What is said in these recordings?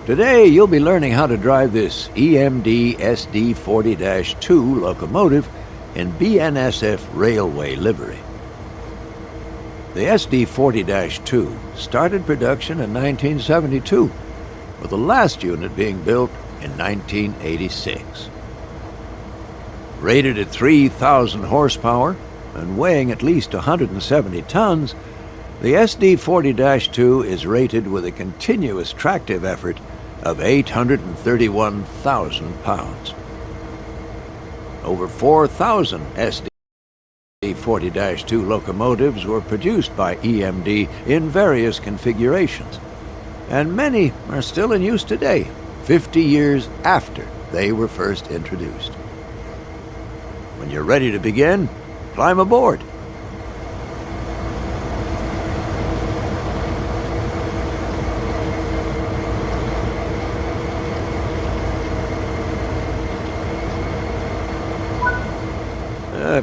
Today you'll be learning how to drive this EMD SD40-2 locomotive in BNSF Railway livery. The SD40-2 started production in 1972, with the last unit being built in 1986. Rated at 3,000 horsepower and weighing at least 170 tons, the SD40-2 is rated with a continuous tractive effort of 831,000 pounds. Over 4,000 SD40-2 locomotives were produced by EMD in various configurations, and many are still in use today, 50 years after they were first introduced. When you're ready to begin, climb aboard.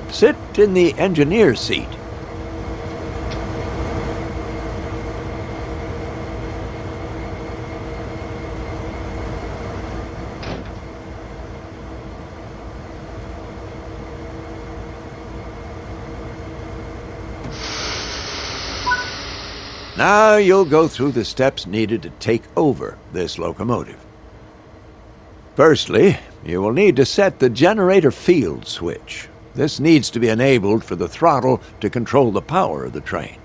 Sit in the engineer's seat. Now you'll go through the steps needed to take over this locomotive. Firstly, you will need to set the generator field switch. This needs to be enabled for the throttle to control the power of the train.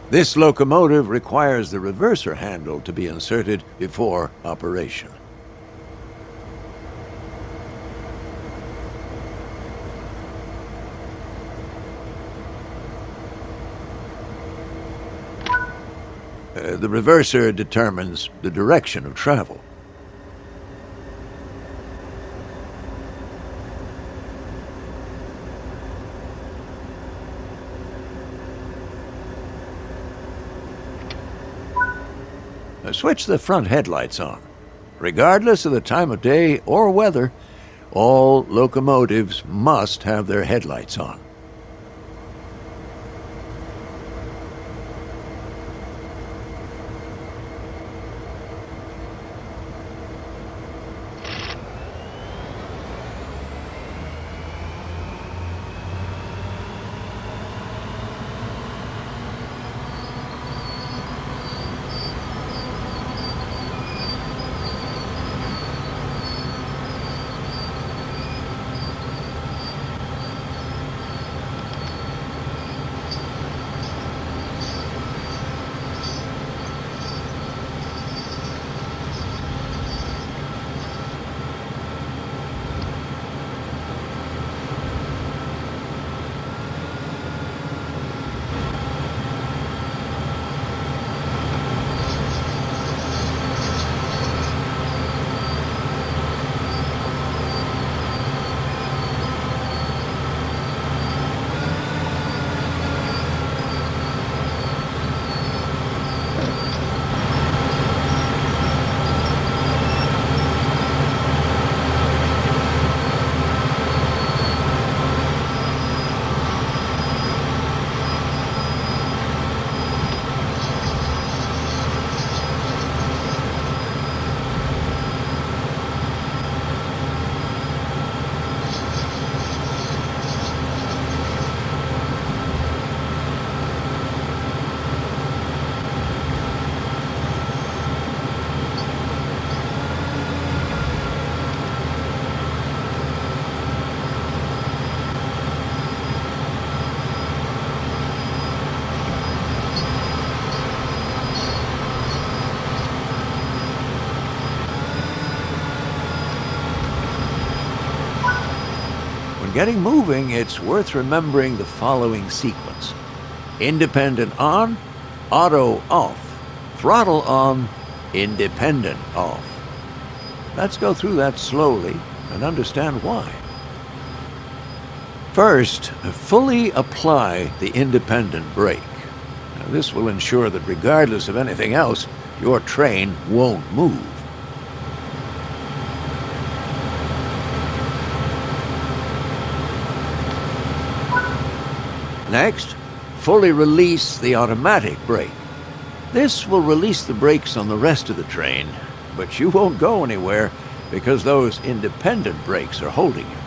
This locomotive requires the reverser handle to be inserted before operation. The reverser determines the direction of travel. Switch the front headlights on. Regardless of the time of day or weather, all locomotives must have their headlights on. Getting moving, it's worth remembering the following sequence: independent on, auto off, throttle on, independent off. Let's go through that slowly and understand why. First, fully apply the independent brake. Now, this will ensure that regardless of anything else, your train won't move. Next, fully release the automatic brake. This will release the brakes on the rest of the train, but you won't go anywhere because those independent brakes are holding you.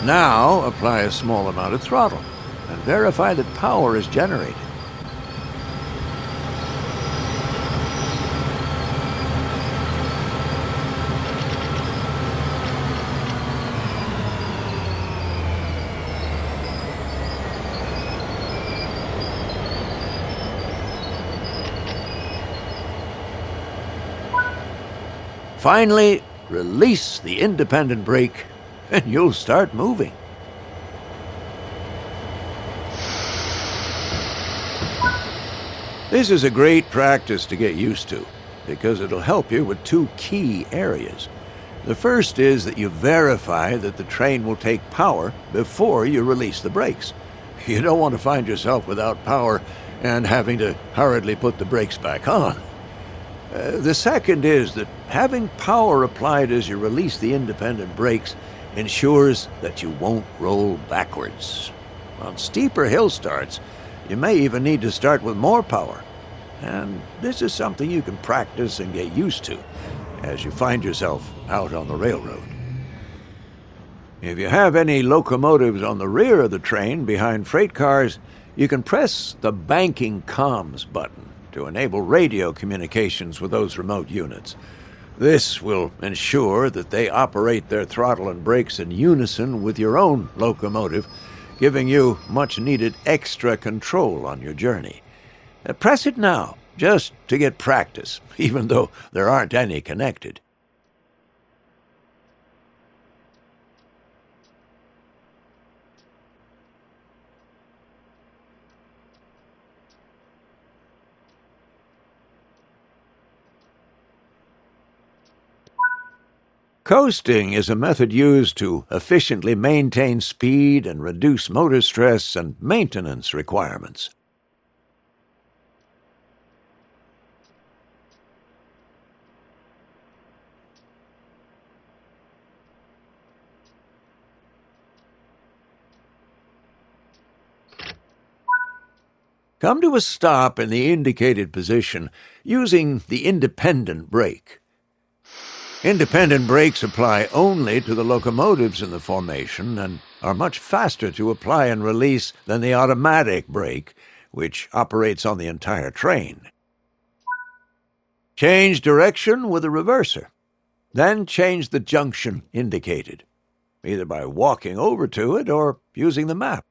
Now apply a small amount of throttle and verify that power is generated. Finally, release the independent brake and you'll start moving. This is a great practice to get used to because it'll help you with two key areas. The first is that you verify that the train will take power before you release the brakes. You don't want to find yourself without power and having to hurriedly put the brakes back on. The second is that having power applied as you release the independent brakes ensures that you won't roll backwards. On steeper hill starts, you may even need to start with more power. And this is something you can practice and get used to as you find yourself out on the railroad. If you have any locomotives on the rear of the train behind freight cars, you can press the banking comms button to enable radio communications with those remote units. This will ensure that they operate their throttle and brakes in unison with your own locomotive, giving you much-needed extra control on your journey. Press it now, just to get practice, even though there aren't any connected. Coasting is a method used to efficiently maintain speed and reduce motor stress and maintenance requirements. Come to a stop in the indicated position using the independent brake. Independent brakes apply only to the locomotives in the formation and are much faster to apply and release than the automatic brake, which operates on the entire train. Change direction with a reverser. Then change the junction indicated, either by walking over to it or using the map.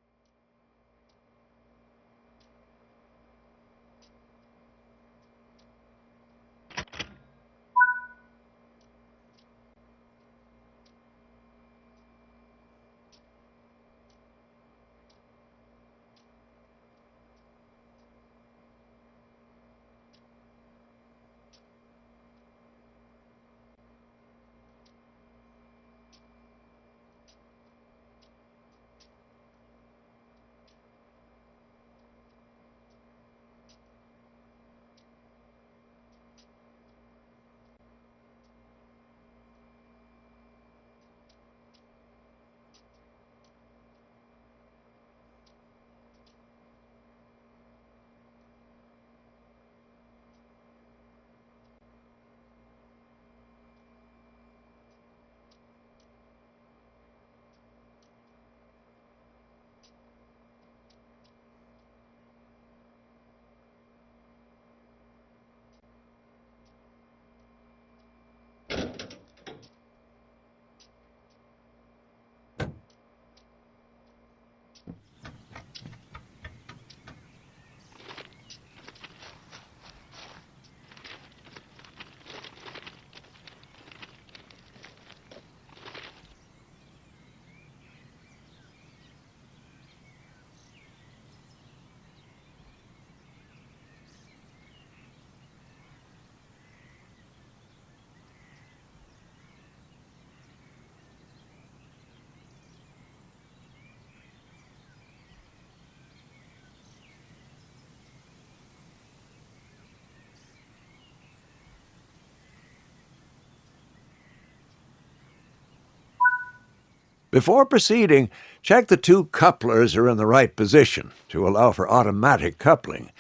Before proceeding, check the two couplers are in the right position to allow for automatic coupling.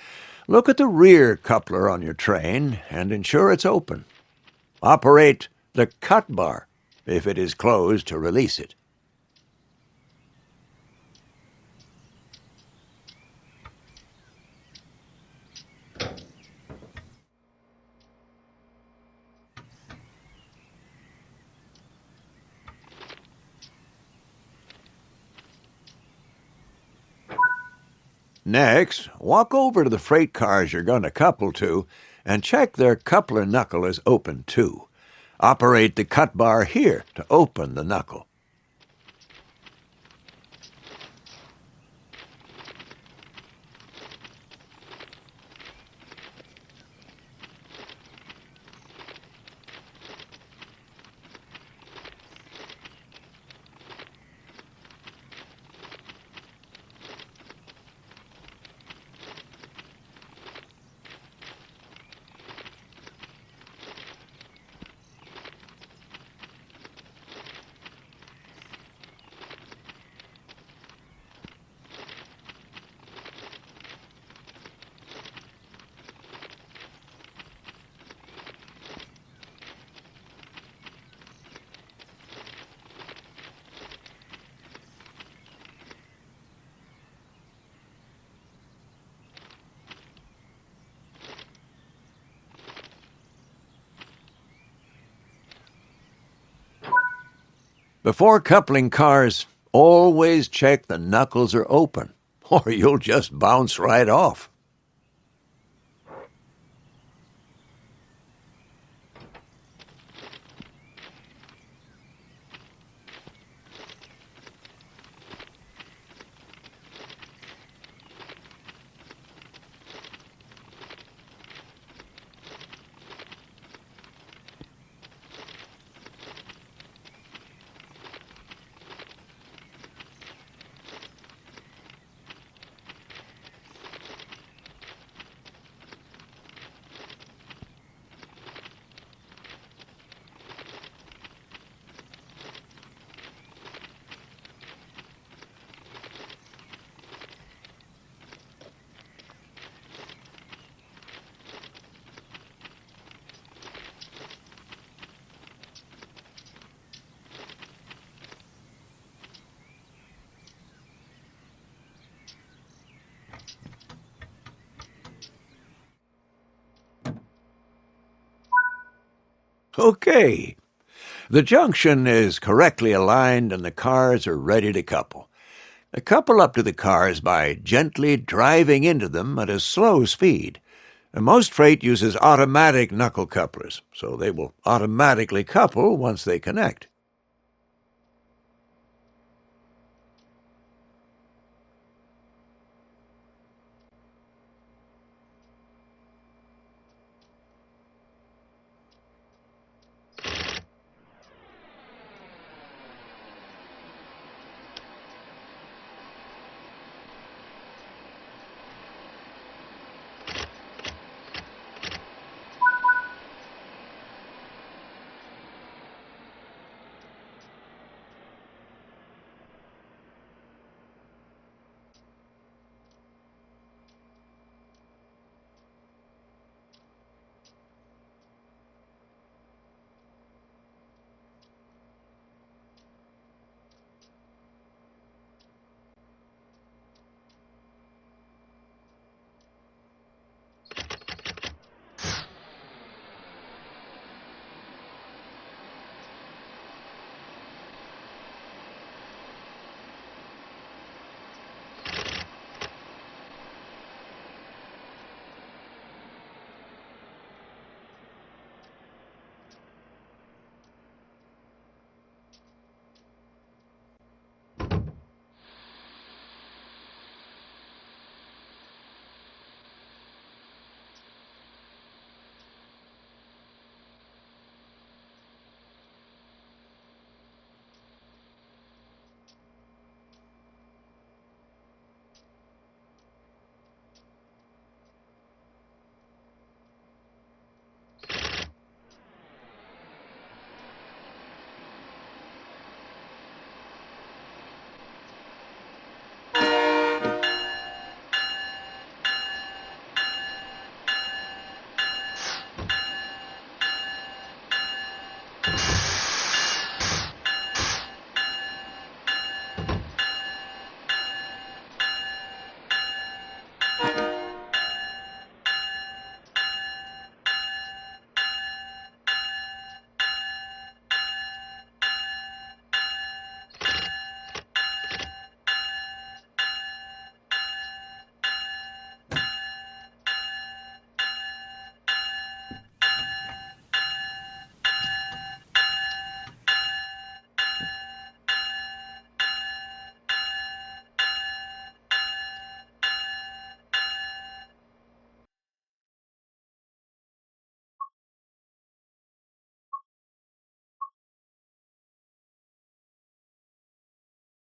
Look at the rear coupler on your train and ensure it's open. Operate the cut bar if it is closed to release it. Next, walk over to the freight cars you're going to couple to and check their coupler knuckle is open too. Operate the cut bar here to open the knuckle. Before coupling cars, always check the knuckles are open, or you'll just bounce right off. Okay. The junction is correctly aligned and the cars are ready to couple. Couple up to the cars by gently driving into them at a slow speed. Most freight uses automatic knuckle couplers, so they will automatically couple once they connect.